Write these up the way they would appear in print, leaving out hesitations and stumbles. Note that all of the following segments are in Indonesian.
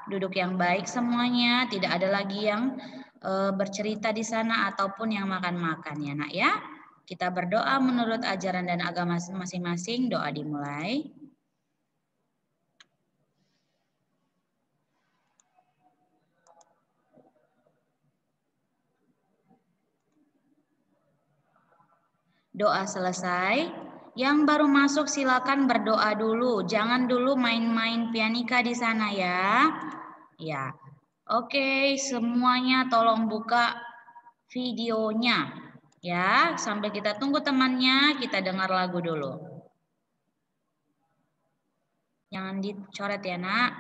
duduk yang baik semuanya, tidak ada lagi yang bercerita di sana ataupun yang makan-makan ya nak ya. Kita berdoa menurut ajaran dan agama masing-masing, doa dimulai. Doa selesai. Yang baru masuk silakan berdoa dulu. Jangan dulu main-main pianika di sana ya. Ya. Oke, semuanya tolong buka videonya. Ya, sambil kita tunggu temannya, kita dengar lagu dulu. Jangan dicoret ya, Nak.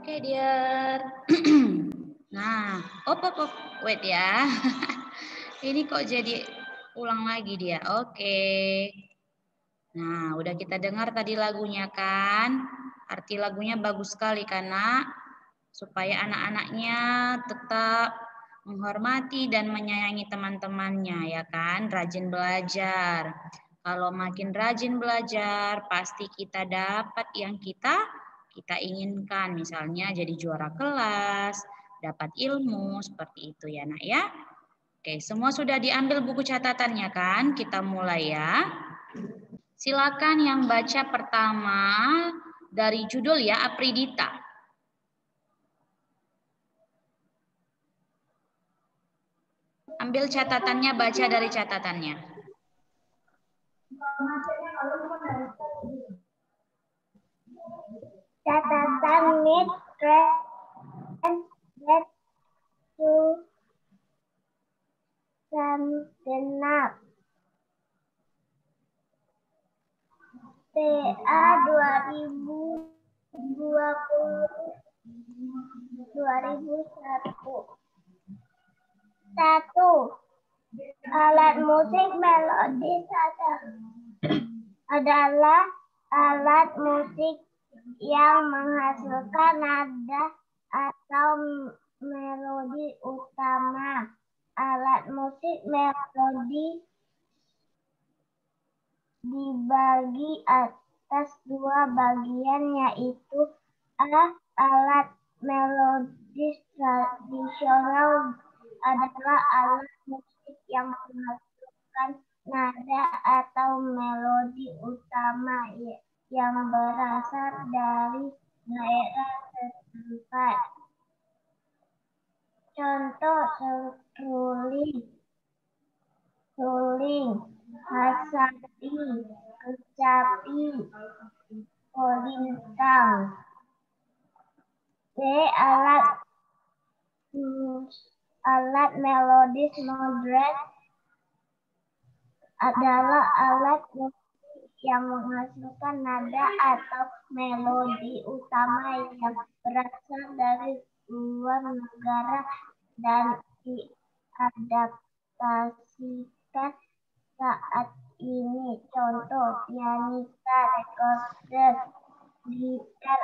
Oke, dear. Nah, op, wait ya. Ini kok jadi ulang lagi dia. Oke. Nah, udah kita dengar tadi lagunya kan? Arti lagunya bagus sekali karena supaya anak-anaknya tetap menghormati dan menyayangi teman-temannya ya kan, rajin belajar. Kalau makin rajin belajar, pasti kita dapat yang kita kita inginkan, misalnya jadi juara kelas, dapat ilmu, seperti itu ya nak ya. Oke, semua sudah diambil buku catatannya kan? Kita mulai ya. Silakan yang baca pertama dari judul ya, Apridita. Ambil catatannya, baca dari catatannya. Catatan need translate to genap. TA 2020-2001. 1. Alat musik melodis adalah alat musik yang menghasilkan nada atau melodi utama. Alat musik melodi dibagi atas dua bagian, yaitu A. Alat melodis tradisional adalah alat musik yang menghasilkan nada atau melodi utama yang berasal dari daerah setempat. Contoh seruling, suling, hasapi, kecapi, kolintang. B. Alat melodis modern adalah alat musik yang menghasilkan nada atau melodi utama yang berasal dari luar negara dan diadaptasikan saat ini. Contoh pianika, recorder, gitar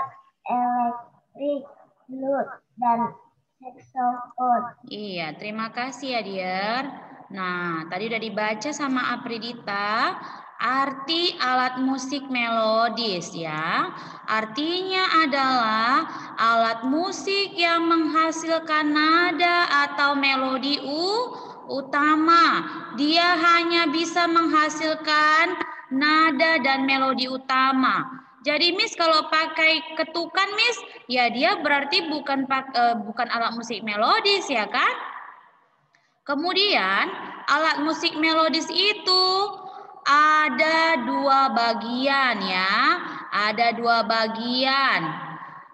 elektrik, flute, dan saxophone. Iya, terima kasih ya, Dier. Nah, tadi udah dibaca sama Apridita arti alat musik melodis ya. Artinya adalah alat musik yang menghasilkan nada atau melodi utama. Dia hanya bisa menghasilkan nada dan melodi utama. Jadi Miss kalau pakai ketukan Miss, ya dia berarti bukan alat musik melodis ya kan? Kemudian alat musik melodis itu ada dua bagian ya, ada dua bagian.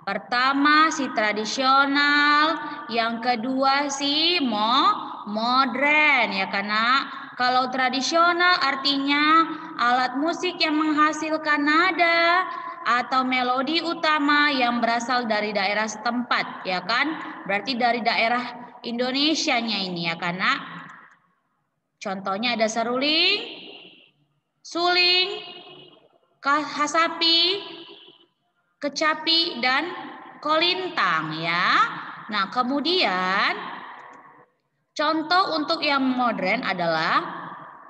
Pertama si tradisional, yang kedua si modern ya karena kalau tradisional artinya alat musik yang menghasilkan nada atau melodi utama yang berasal dari daerah setempat ya kan, berarti dari daerah Indonesianya ini ya karena contohnya ada seruling, suling, hasapi, kecapi, dan kolintang ya. Nah kemudian contoh untuk yang modern adalah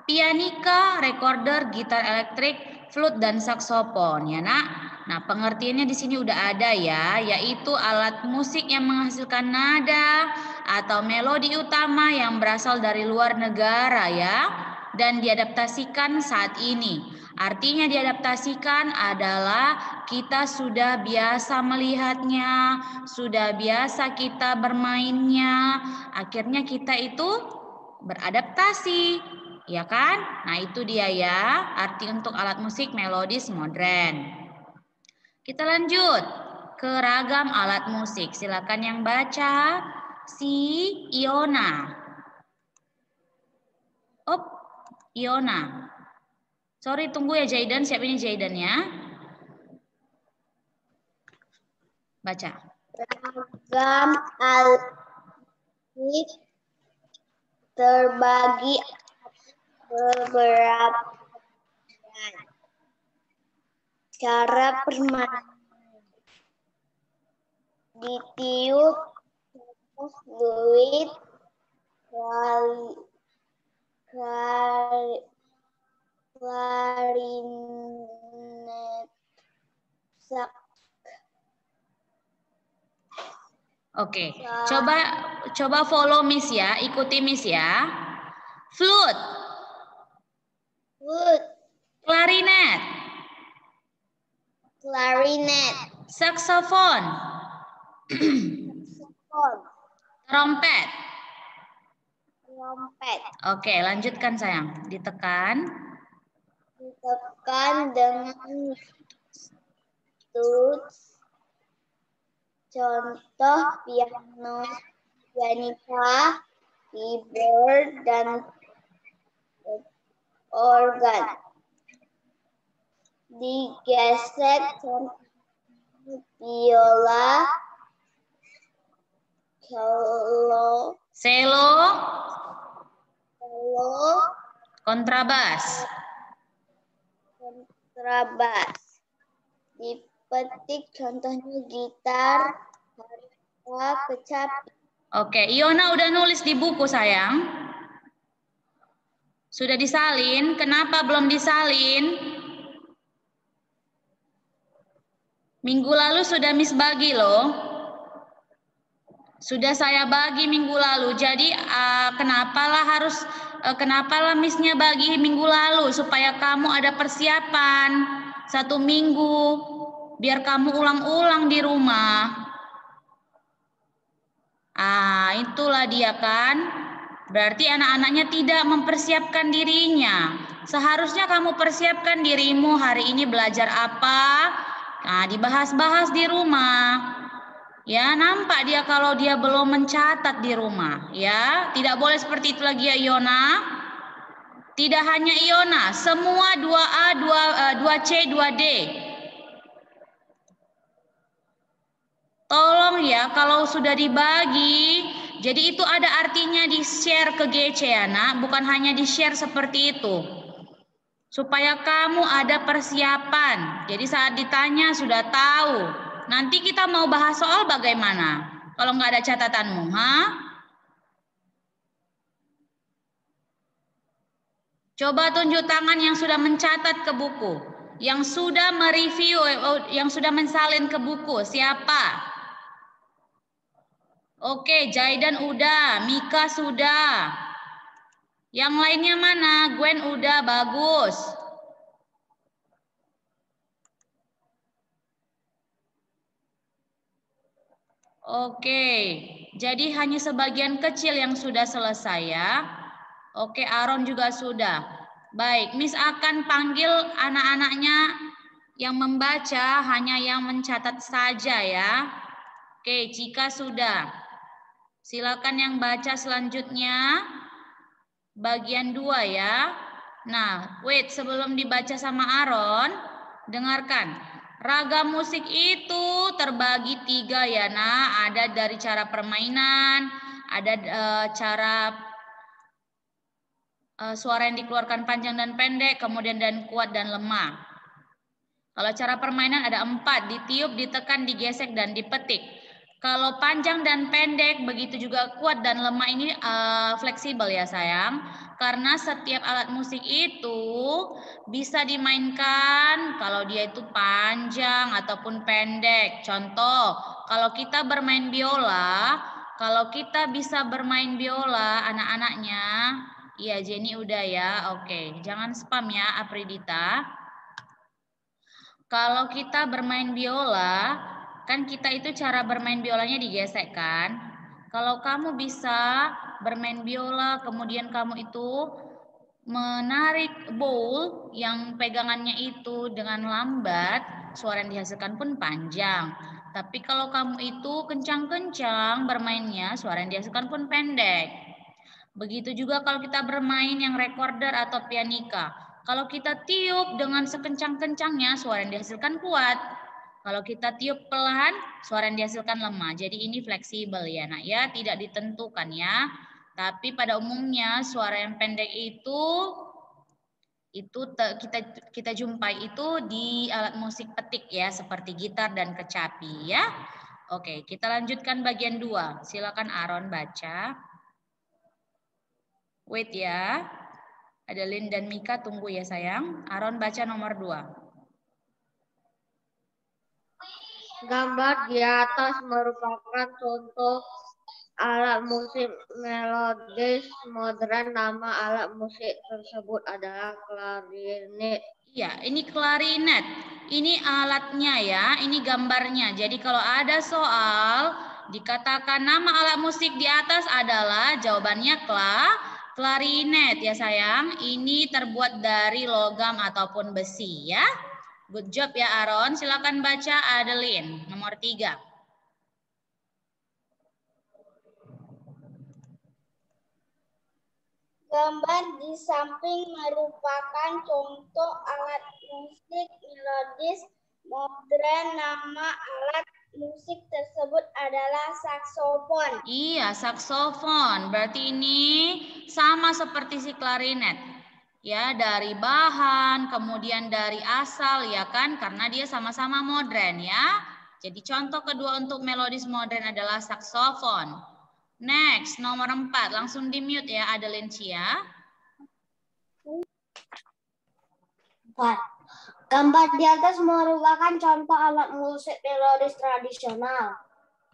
pianika, recorder, gitar elektrik, flute, dan saksofon ya nak. Nah pengertiannya di sini udah ada ya, yaitu alat musik yang menghasilkan nada atau melodi utama yang berasal dari luar negara ya, dan diadaptasikan saat ini. Artinya diadaptasikan adalah kita sudah biasa melihatnya, sudah biasa kita bermainnya, akhirnya kita itu beradaptasi, ya kan? Nah itu dia ya, arti untuk alat musik melodis modern. Kita lanjut ke ragam alat musik. Silakan yang baca si Iona. Iona. Sorry, tunggu ya Jaidan, siap ini Jaidan ya. Baca. Ragam alat musik terbagi beberapa cara permainan. Ditiup, fluid, klarinet, Oke, coba follow Miss ya, ikuti Miss ya. Flute. Flute. Clarinet. Clarinet. Saxophone. Saxophone. Trompet. Trompet. Oke, lanjutkan sayang. Ditekan. Ditekan dengan tuts. Contoh piano, pianika, keyboard, dan organ. Digesek contoh biola, cello, kontrabas. Dipetik contohnya gitar, harpa, kecapi. Oke, Iona udah nulis di buku sayang. Sudah disalin? Kenapa belum disalin? Minggu lalu sudah Miss bagi loh. Sudah saya bagi minggu lalu. Jadi kenapalah Missnya bagi minggu lalu supaya kamu ada persiapan 1 minggu biar kamu ulang-ulang di rumah. Itulah dia kan. Berarti anak-anaknya tidak mempersiapkan dirinya. Seharusnya kamu persiapkan dirimu hari ini belajar apa. Nah, dibahas-bahas di rumah. Ya, nampak dia kalau dia belum mencatat di rumah. Ya, tidak boleh seperti itu lagi ya Iona. Tidak hanya Iona, semua 2A, 2C, 2D. Tolong ya, kalau sudah dibagi, jadi itu ada artinya di-share ke GC ya nak, bukan hanya di-share seperti itu. Supaya kamu ada persiapan, jadi saat ditanya sudah tahu. Nanti kita mau bahas soal bagaimana? Kalau nggak ada catatanmu, Coba tunjuk tangan yang sudah mencatat ke buku, yang sudah mereview, yang sudah mensalin ke buku, siapa? Oke, Jaidan udah, Mika sudah. Yang lainnya mana? Gwen udah, bagus. Oke, jadi hanya sebagian kecil yang sudah selesai ya. Oke, Aaron juga sudah. Baik, Miss akan panggil anak-anaknya yang membaca, hanya yang mencatat saja ya. Oke, Cika sudah. Silakan yang baca selanjutnya. Bagian 2 ya. Nah, wait, sebelum dibaca sama Aaron, dengarkan. Ragam musik itu terbagi 3 ya, nah. Ada dari cara permainan, ada cara suara yang dikeluarkan panjang dan pendek, kemudian dan kuat dan lemah. Kalau cara permainan ada 4, ditiup, ditekan, digesek, dan dipetik. Kalau panjang dan pendek, begitu juga kuat dan lemah ini fleksibel ya sayang. Karena setiap alat musik itu bisa dimainkan kalau dia itu panjang ataupun pendek. Contoh, kalau kita bermain biola, kalau kita bisa bermain biola anak-anaknya, iya Jenny udah ya, oke. Jangan spam ya Apridita. Kalau kita bermain biola, kan kita itu cara bermain biolanya digesek kan. Kalau kamu bisa bermain biola, kemudian kamu itu menarik bowl yang pegangannya itu dengan lambat, suara yang dihasilkan pun panjang. Tapi kalau kamu itu kencang-kencang bermainnya, suara yang dihasilkan pun pendek. Begitu juga kalau kita bermain yang recorder atau pianika. Kalau kita tiup dengan sekencang-kencangnya, suara yang dihasilkan kuat. Kalau kita tiup pelan, suara yang dihasilkan lemah. Jadi ini fleksibel ya nak ya, tidak ditentukan ya. Tapi pada umumnya suara yang pendek itu kita jumpai itu di alat musik petik ya, seperti gitar dan kecapi ya. Oke, kita lanjutkan bagian 2. Silakan Aaron baca. Wait ya. Ada Lin dan Mika, tunggu ya sayang. Aaron baca nomor 2. Gambar di atas merupakan contoh alat musik melodis modern. Nama alat musik tersebut adalah klarinet. Iya, ini klarinet. Ini alatnya ya, ini gambarnya. Jadi kalau ada soal dikatakan nama alat musik di atas adalah jawabannya klarinet ya sayang. Ini terbuat dari logam ataupun besi ya. Good job ya Aaron. Silakan baca Adeline nomor 3. Gambar di samping merupakan contoh alat musik melodis modern. Nama alat musik tersebut adalah saksofon. Iya, saksofon. Berarti ini sama seperti si klarinet. Ya, dari bahan, kemudian dari asal ya kan, karena dia sama-sama modern ya. Jadi contoh kedua untuk melodis modern adalah saksofon. Next, nomor 4. Langsung di mute ya Adeline Cia. Gambar di atas merupakan contoh alat musik melodis tradisional.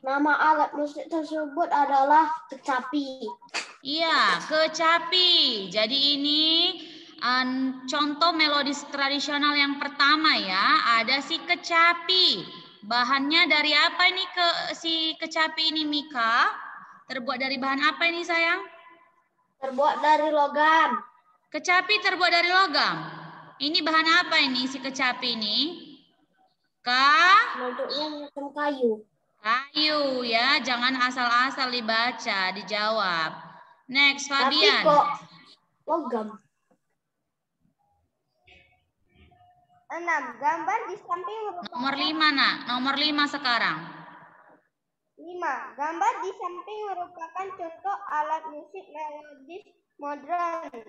Nama alat musik tersebut adalah kecapi. Iya, kecapi. Jadi ini contoh melodis tradisional yang pertama ya, ada si kecapi. Bahannya dari apa ini si kecapi ini Mika? Terbuat dari bahan apa ini sayang? Terbuat dari logam. Kecapi terbuat dari logam. Ini bahan apa ini si kecapi ini? Bentuknya macam kayu. Kayu ya, jangan asal-asal dibaca, dijawab. Next, Fabian. Tapi kok logam? 6. Gambar di samping Nomor 5 nak, nomor 5 sekarang. 5. Gambar di samping merupakan contoh alat musik melodis modern.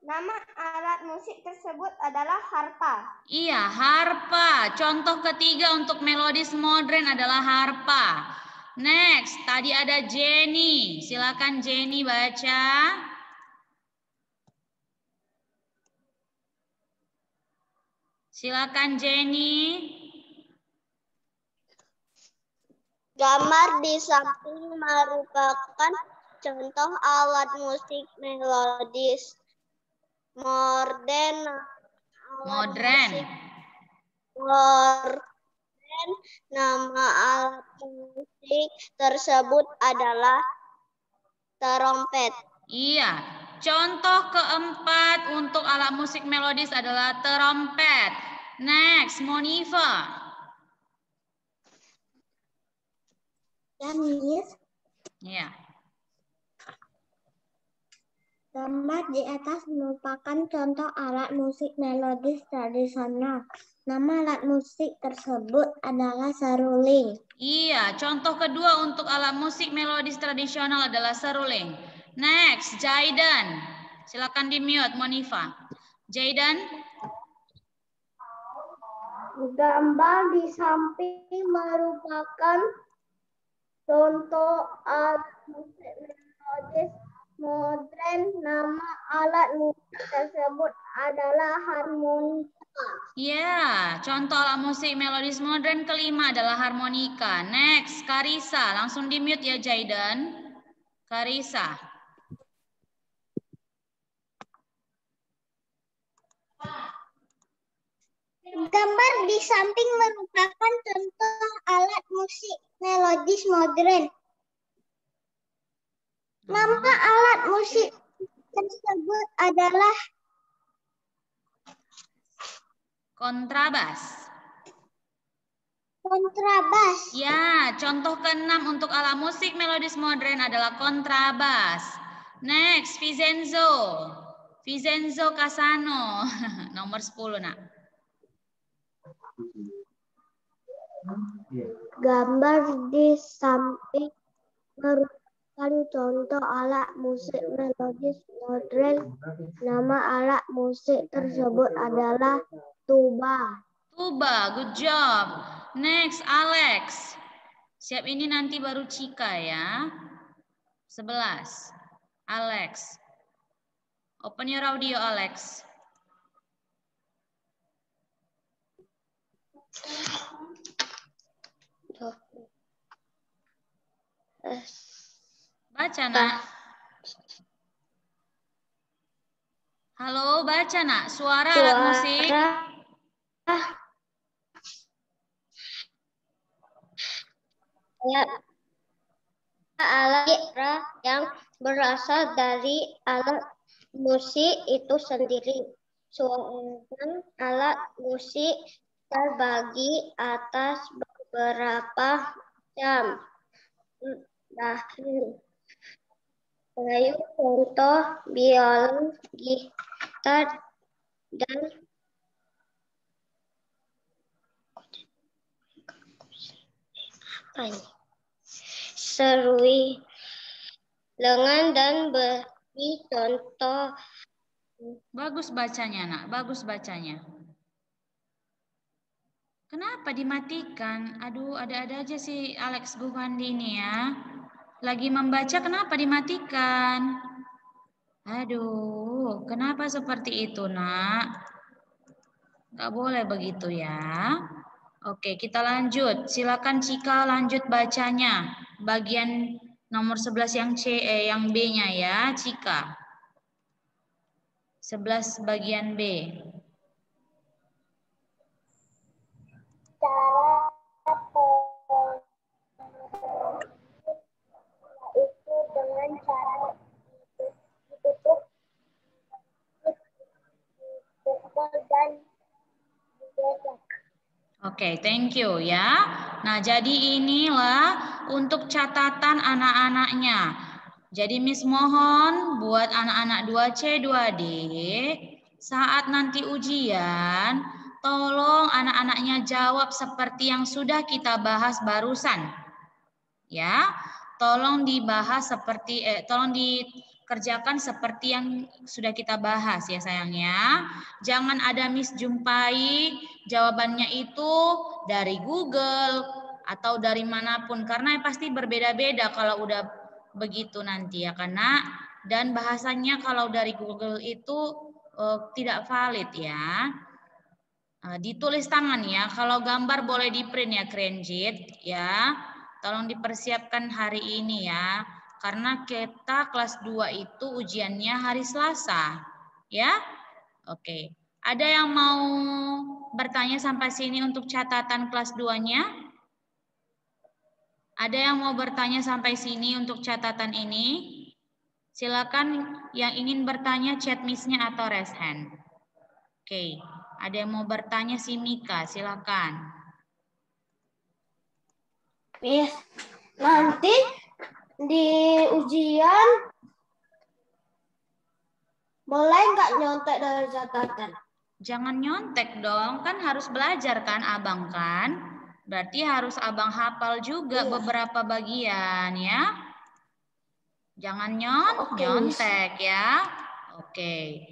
Nama alat musik tersebut adalah harpa. Iya, harpa. Contoh ketiga untuk melodis modern adalah harpa. Next, tadi ada Jenny. Silakan Jenny baca. Silakan Jenny. Gambar di samping merupakan contoh alat musik melodis modern. Nama alat musik tersebut adalah terompet. Iya, contoh keempat untuk alat musik melodis adalah terompet. Next, Monifa. Iya. Gambar di atas merupakan contoh alat musik melodis tradisional. Nama alat musik tersebut adalah seruling. Iya, contoh kedua untuk alat musik melodis tradisional adalah seruling. Next, Jaidan. Silakan di-mute, Monifa. Jaidan. Gambar di samping merupakan contoh alat musik melodis modern. Nama alat musik tersebut adalah harmonika. Ya, contoh alat musik melodis modern kelima adalah harmonika. Next, Karisa. Langsung di-mute ya, Jaidan. Karisa. Gambar di samping merupakan contoh alat musik melodis modern. Nama alat musik tersebut adalah kontrabas. Kontrabas. Ya, contoh keenam untuk alat musik melodis modern adalah kontrabas. Next, Vincenzo. Vincenzo Casano. Nomor 10, nak. Gambar di samping merupakan contoh alat musik melodis modern. Nama alat musik tersebut adalah tuba. Tuba, good job. Next, Alex. Siap ini nanti baru Cika ya. 11. Alex. Open your audio, Alex. Baca, Nak. Halo, baca, Nak. Suara alat musik. Alat yang berasal dari alat musik itu sendiri. Suara alat musik terbagi atas beberapa macam. Contoh biola, gitar, dan serui lengan dan beri contoh. Bagus bacanya, Nak. Bagus bacanya. Kenapa dimatikan? Aduh, ada-ada aja si Alex Gufandi ini ya. Lagi membaca kenapa dimatikan? Aduh, kenapa seperti itu, Nak? Nggak boleh begitu ya. Oke, kita lanjut. Silakan Cika lanjut bacanya. Bagian nomor 11 yang yang B-nya ya, Cika. 11 bagian B. Itu dengan cara ditutup pukul dan digeser. Oke, thank you ya. Nah, jadi inilah untuk catatan anak-anaknya. Jadi Miss mohon buat anak-anak 2C, 2D, saat nanti ujian, tolong anak-anaknya jawab seperti yang sudah kita bahas barusan. Ya, tolong dibahas seperti tolong dikerjakan seperti yang sudah kita bahas ya sayangnya. Jangan ada Miss jumpai jawabannya itu dari Google atau dari manapun karena pasti berbeda-beda kalau udah begitu nanti ya karena dan bahasanya kalau dari Google itu tidak valid ya. Ditulis tangan ya. Kalau gambar boleh di print ya Krenjit ya. Tolong dipersiapkan hari ini ya. Karena kita kelas 2 itu ujiannya hari Selasa. Ya. Oke. Ada yang mau bertanya sampai sini untuk catatan kelas 2-nya? Ada yang mau bertanya sampai sini untuk catatan ini? Silakan yang ingin bertanya chat miss-nya atau raise hand. Oke. Ada yang mau bertanya si Mika, silakan. Miss, nanti di ujian boleh nggak nyontek dari catatan? Jangan nyontek dong, kan harus belajar kan abang kan? Berarti harus abang hafal juga beberapa bagian ya. Jangan nyontek ya. Oke.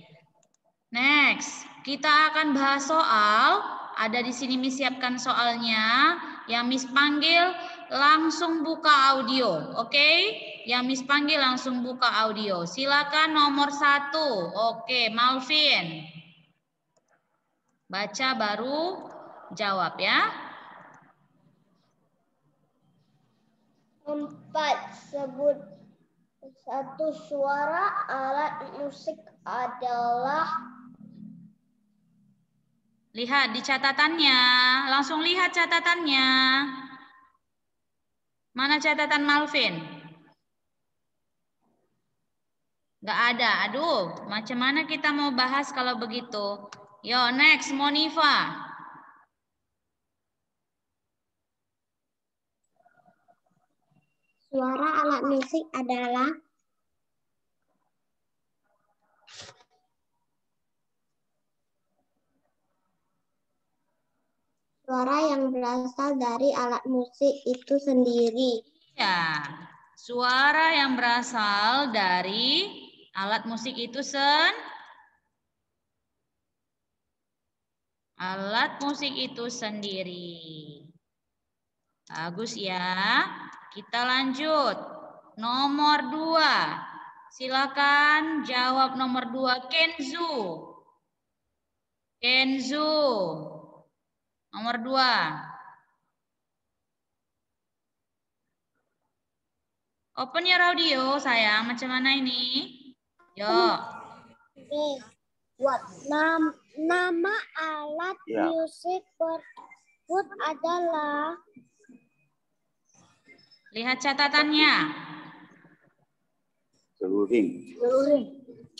Next, kita akan bahas soal. Ada di sini Miss siapkan soalnya. Yang Miss panggil langsung buka audio, oke? Yang Miss panggil langsung buka audio. Silakan nomor 1. Oke, Malvin. Baca baru jawab ya. 4. Sebut satu suara alat musik adalah. Lihat di catatannya. Langsung lihat catatannya. Mana catatan Malvin? Nggak ada. Aduh, macam mana kita mau bahas kalau begitu? Yo, next, Monifa. Suara alat musik adalah suara yang berasal dari alat musik itu sendiri. Ya, suara yang berasal dari alat musik itu sendiri. Bagus ya. Kita lanjut. Nomor 2. Silakan jawab nomor 2. Kenzu. Nomor 2. Open your audio, sayang. Macam mana ini? Yo. Nih, buat nama alat musik tersebut adalah Lihat catatannya. Seruling.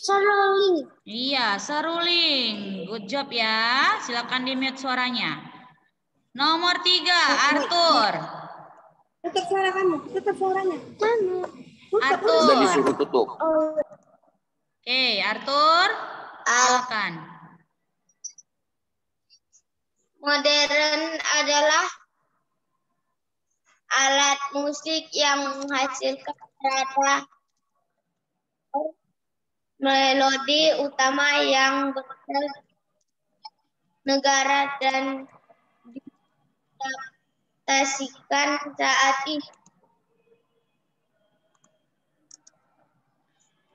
seruling. Iya, seruling. Good job ya. Silakan di-mute suaranya. Nomor 3, Arthur. Tutup suara kamu, tutup suaranya. Arthur. Sudah disuruh tutup. Oke, Arthur. Silakan. Modern adalah alat musik yang menghasilkan nada melodi utama yang berasal negara dan diadaptasikan saat ini.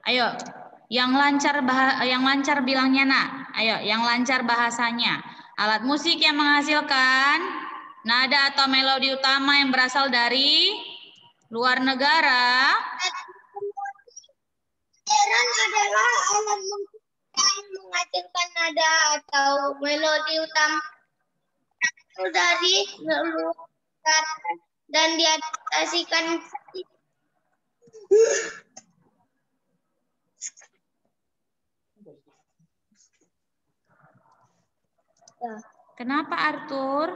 Ayo, yang lancar bilangnya, Nak. Ayo, yang lancar bahasanya. Alat musik yang menghasilkan nada atau melodi utama yang berasal dari luar negara. Modern adalah alat musik yang menghasilkan nada atau melodi utama dari luar negara dan diadaptasikan. Kenapa Arthur?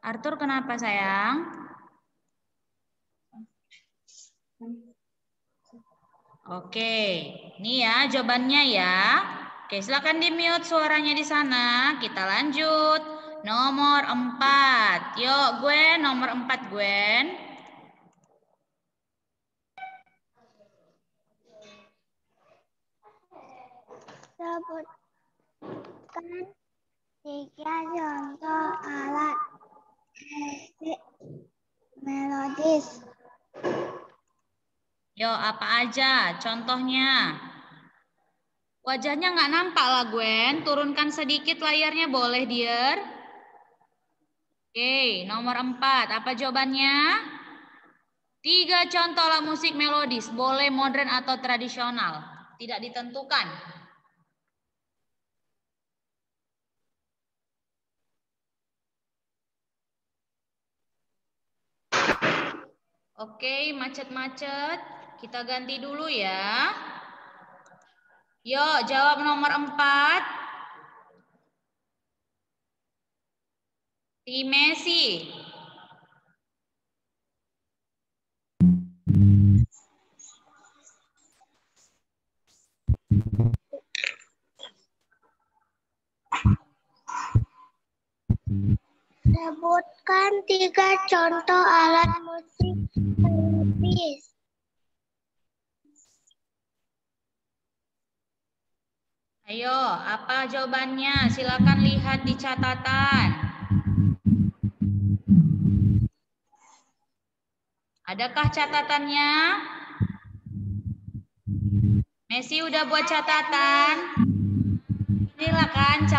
Arthur kenapa sayang? Oke, ini ya jawabannya ya. Oke, silakan di-mute suaranya di sana. Kita lanjut. Nomor 4. Yuk, Gwen, nomor 4, Gwen. Sebutkan 3 contoh alat musik melodis. Yo, apa aja contohnya? Wajahnya nggak nampak lah, Gwen. Turunkan sedikit layarnya boleh, dear? Oke, nomor 4. Apa jawabannya? 3 contoh alat musik melodis. Boleh modern atau tradisional. Tidak ditentukan. Oke, macet-macet. Kita ganti dulu ya. Yuk, jawab nomor 4. Si Messi. Sebutkan 3 contoh alat musik melodis. Ayo, apa jawabannya? Silakan lihat di catatan. Adakah catatannya? Messi udah buat catatan? Inilah kan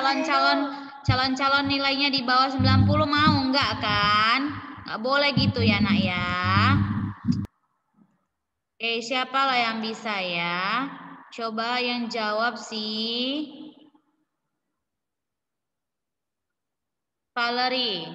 calon-calon nilainya di bawah 90 mau enggak kan? Enggak boleh gitu ya, Nak ya. Oke, siapa lah yang bisa ya? Coba yang jawab sih. Valerie.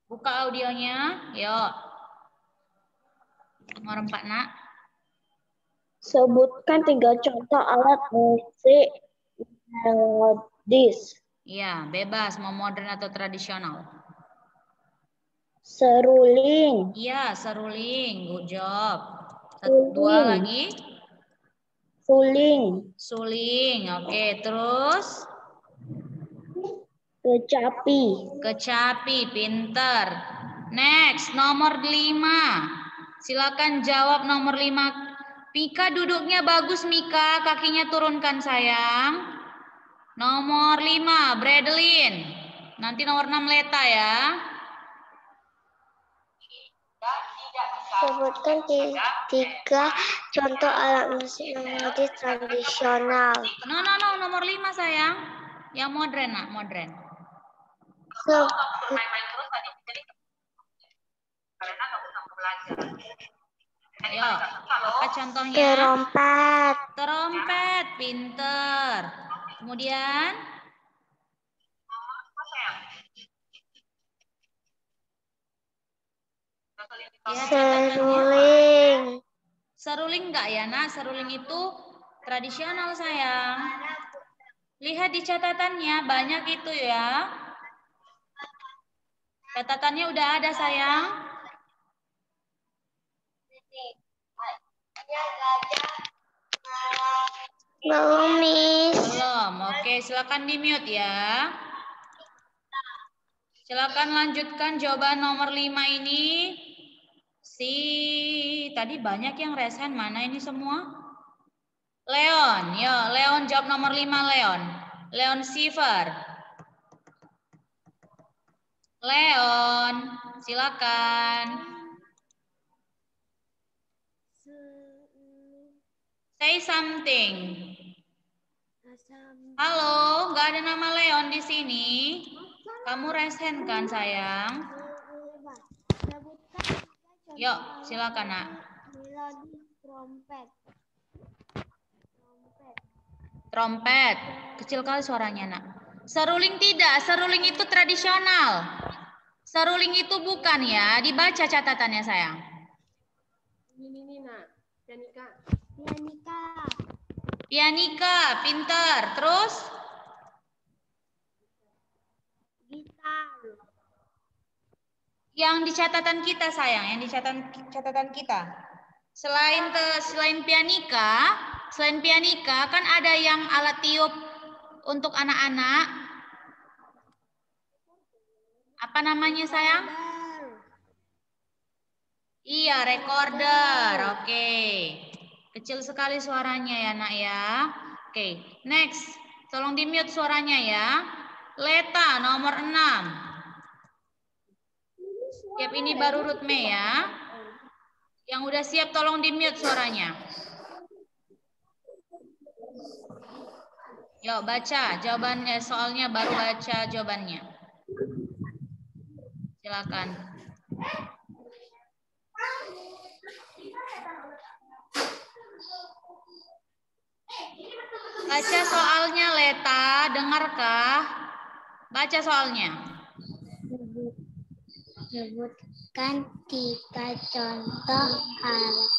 Buka audionya, yuk. Nomor 4, Nak. Sebutkan 3 contoh alat musik melodis. Iya, bebas mau modern atau tradisional. Seruling. Iya, seruling. Good job. Suling. 2 lagi. Suling. Suling. Oke, terus Kecapi. kecapi, pinter. Next, nomor 5. Silakan jawab nomor 5. Mika duduknya bagus, Mika. Kakinya turunkan, sayang. Nomor 5, Bradlin. Nanti nomor 6 Leta ya. Dan tidak bisa Sebutkan tiga contoh alat musik melodis tradisional. No, nomor 5 sayang. Yang modern, nak, modern. Ayo, apa contohnya? Trompet. Trompet, pinter. Kemudian? Seruling. Seruling enggak ya, nak? Seruling itu tradisional, sayang. Lihat di catatannya, banyak itu ya. Catatannya udah ada, sayang. Belum, Miss. Belum. Oke, silakan di-mute ya. Silakan lanjutkan jawaban nomor 5 ini. Tadi banyak yang resen, mana ini semua? Leon, yo, Leon jawab nomor 5, Leon. Leon Siver. Leon, silakan. Say something. Halo, nggak ada nama Leon di sini. Kamu resen kan, sayang? Yuk, silakan, nak. Melodi trompet. Trompet. Kecil kali suaranya, nak. Seruling tidak, seruling itu tradisional. Seruling itu bukan ya, dibaca catatannya, sayang. Ini nak, Pianika. Pianika, pinter. Terus? Gitar. Yang di catatan kita, sayang, yang di catatan kita. Selain pianika kan ada yang alat tiup untuk anak-anak. Apa namanya, sayang? Iya, recorder. Oke. Kecil sekali suaranya ya, nak ya. Oke, next. Tolong di-mute suaranya ya. Leta nomor 6. Siap, ini baru Rutme ya. Yang udah siap tolong di-mute suaranya. Yuk, baca jawabannya, soalnya baru baca jawabannya. Silakan. Baca soalnya, Leta, dengarkah? Baca soalnya. Sebutkan tiga contoh alat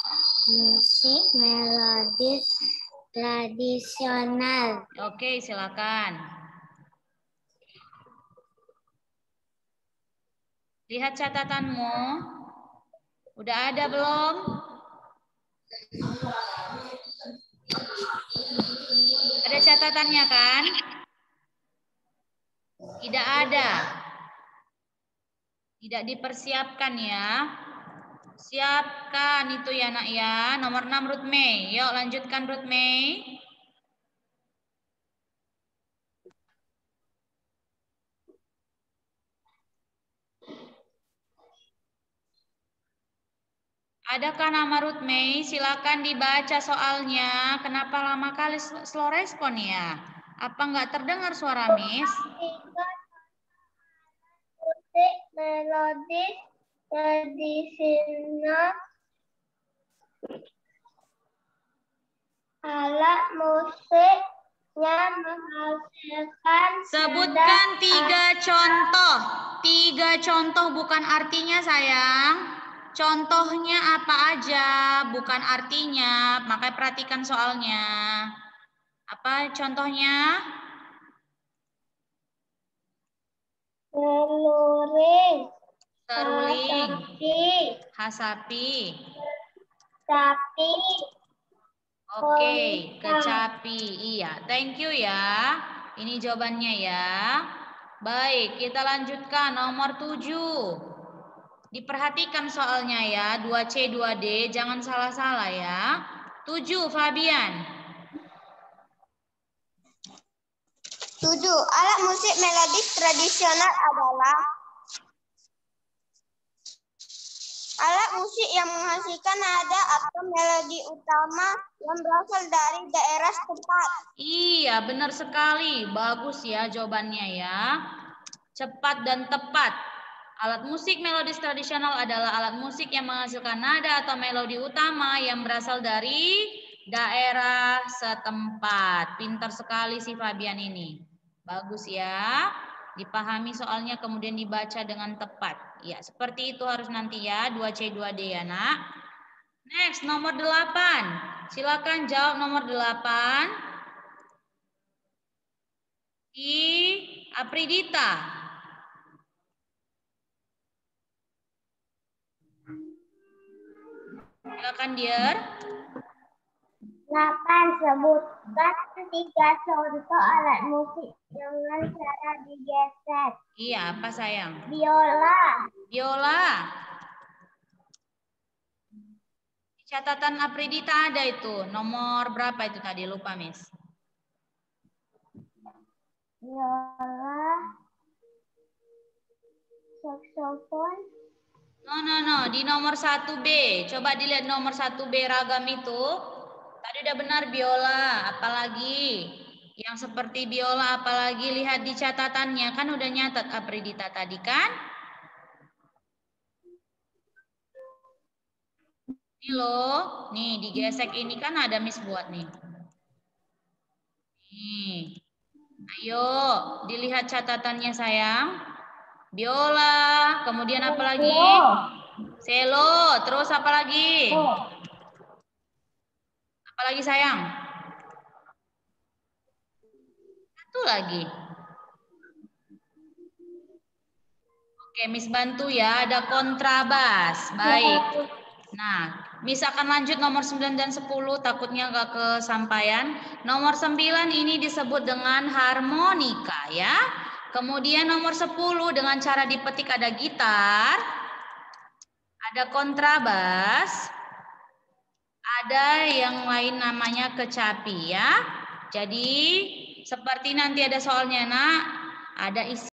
musik melodis tradisional. Oke, silakan. Lihat catatanmu. Udah ada belum? Ada catatannya kan? Tidak ada. Tidak dipersiapkan ya. Siapkan itu ya, nak ya. Nomor 6 Ruth May. Yuk lanjutkan Ruth May. Adakah nama Ruth May? Silakan dibaca soalnya. Kenapa lama kali slow respon ya? Apa nggak terdengar suara Miss? Musik melodis tradisional. Alat musik yang menghasilkan. Sebutkan 3 contoh. 3 contoh bukan artinya, sayang. Contohnya apa aja, bukan artinya. Makanya perhatikan soalnya. Apa contohnya? Seruling. Hasapi. Sapi. Oke, kecapi. Iya, thank you ya. Ini jawabannya ya. Baik, kita lanjutkan nomor 7. Diperhatikan soalnya ya, 2C, 2D, jangan salah-salah ya. 7, Fabian. 7. Alat musik melodis tradisional adalah Alat musik yang menghasilkan nada atau melodi utama yang berasal dari daerah setempat. Iya, benar sekali. Bagus ya jawabannya ya. Cepat dan tepat. Alat musik melodis tradisional adalah alat musik yang menghasilkan nada atau melodi utama yang berasal dari daerah setempat. Pintar sekali si Fabian ini. Bagus ya. Dipahami soalnya kemudian dibaca dengan tepat. Ya, seperti itu harus nanti ya. 2C 2D ya, Nak. Next, nomor 8. Silakan jawab nomor 8. Apridita. Silakan Dier. 8. Sebutkan 3 contoh alat musik dengan cara digeser. Iya, apa sayang? Biola. Biola. Di catatan Apridita ada itu. Nomor berapa itu tadi? Lupa, Miss. Biola. Saksofon. No. Di nomor 1B. Coba dilihat nomor 1B ragam itu. Tadi udah benar biola. Apalagi? Yang seperti biola apalagi? Lihat di catatannya. Kan udah nyatat Apridita tadi kan? Ini loh. Nih digesek ini kan ada Miss buat nih. Nih. Ayo dilihat catatannya sayang. Biola, kemudian apa lagi? Selo, terus apa lagi? Apa lagi sayang? Satu lagi. Oke, Miss bantu ya, ada kontrabas. Baik. Nah, Miss akan lanjut nomor 9 dan 10, takutnya nggak kesampaian. Nomor 9 ini disebut dengan harmonika ya. Kemudian nomor 10 dengan cara dipetik ada gitar, ada kontrabas, ada yang lain namanya kecapi ya. Jadi seperti nanti ada soalnya nak, ada isi